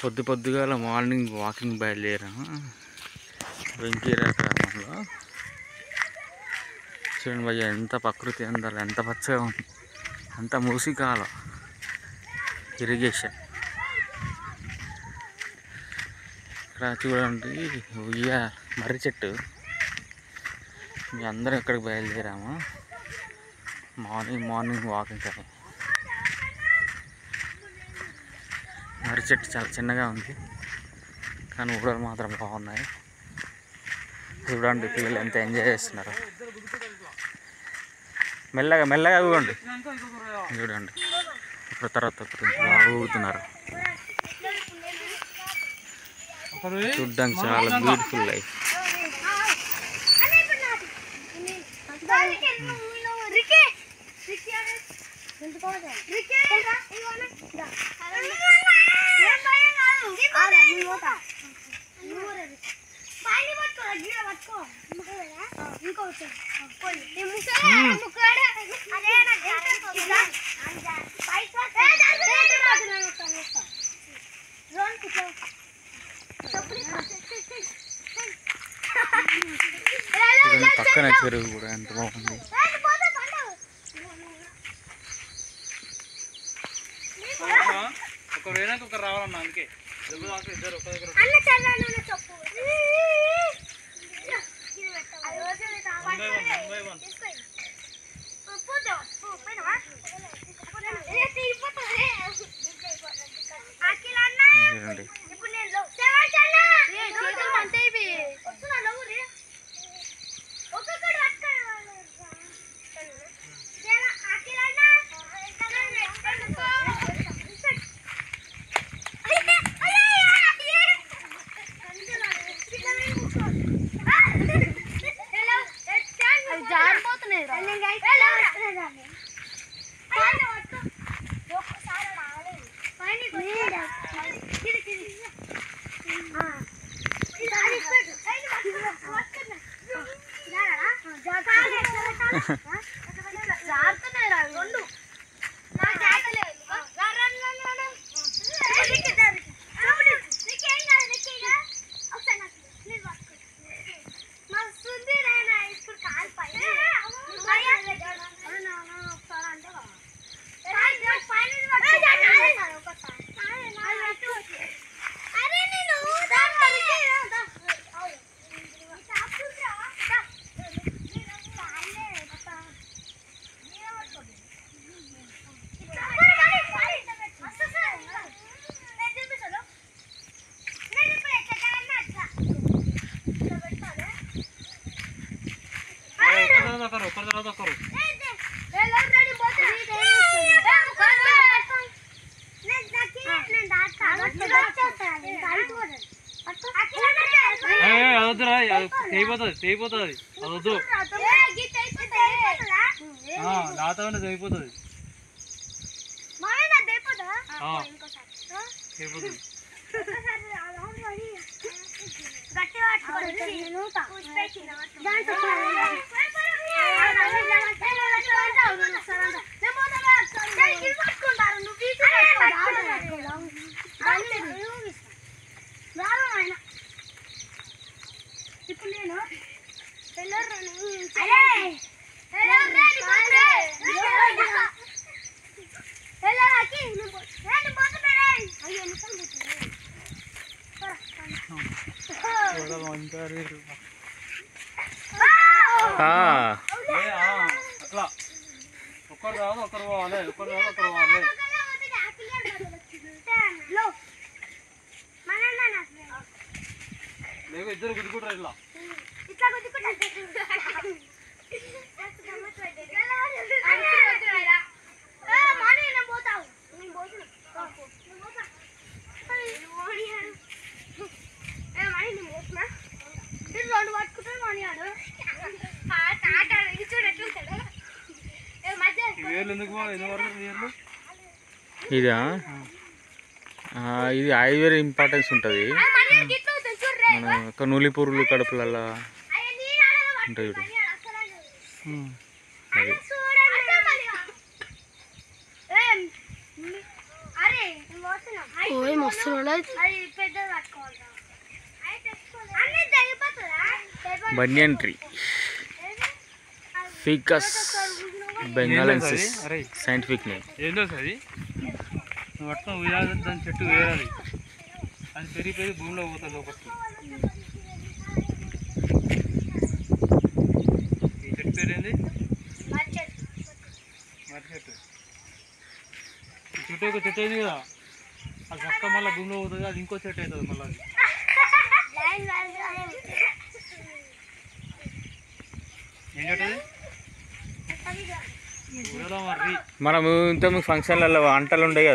పొద్దుగాల morning walking బయలుదేరాము వెంకీరా గ్రామంలో. చూడండి భయ్య, ఎంత ప్రకృతి అందాలి, ఎంత పచ్చగా ఉంది, అంత మూసికాల ఇరిగేషన్. ఇక్కడ చూడండి మర్రి చెట్టు. మీ అందరం ఇక్కడికి బయలుదేరాము మార్నింగ్ వాకింగ్ కానీ. మర్రి చెట్టు చాలా చిన్నగా ఉంది కానీ ఊడలు మాత్రం బాగున్నాయి. చూడండి పిల్లలు ఎంత ఎంజాయ్ చేస్తున్నారు. మెల్లగా ఊగండి. చూడండి ఇప్పుడు తర్వాత బాగా ఊగుతున్నారు. చూడ్డానికి చాలా బ్యూటిఫుల్ లైఫ్. పక్కన చెరువు కూడా ఎంత బాగుంది. ఒకరు రావాలన్నా, అందుకే ఇద్దరు ఒక దగ్గర. తెగిపోతుంది అది వద్దు, లాత ఉంటే తెగిపోతుంది. ఇప్పుడు నేను అట్లా ఒక్కరు రాదు, ఒకరు పోవాలి, ఒకరు రాదు, ఒకరు పోవాలి. లేవు ఇద్దరు గుద్దుకుంటారు ఇట్లా. ఇదా ఇది ఐవేర్ ఇంపార్టెన్స్ ఉంటుంది. మన ఒక నులిపూరులు కడుపులలో ఉంటాయి చూడు. అది ఓయ్ మస్తు బనియన్ ట్రీ, ఫికస్ బెంగాలెన్సిస్ అరే సైంటిఫిక్ నేమ్. ఏం తెలుసు అది? నువ్వు పట్టుకొని ఉయ్యాలి, దాని చెట్టు వేయాలి, అది పెరిగి భూమిలో పోతుంది లోపలికి. ఈ చెట్టు పేరు ఏంది? మర్రి చెట్టు. ఈ చెట్టు ఒక చెట్టు అయింది కదా, అది పక్క మళ్ళీ భూమిలో పోతుంది, అది ఇంకో చెట్టు అవుతుంది మళ్ళీ. అది ఏం చెట్టు అది? మనము ఇంతకుముందు ఫంక్షన్లలో వంటలు ఉండే కదా.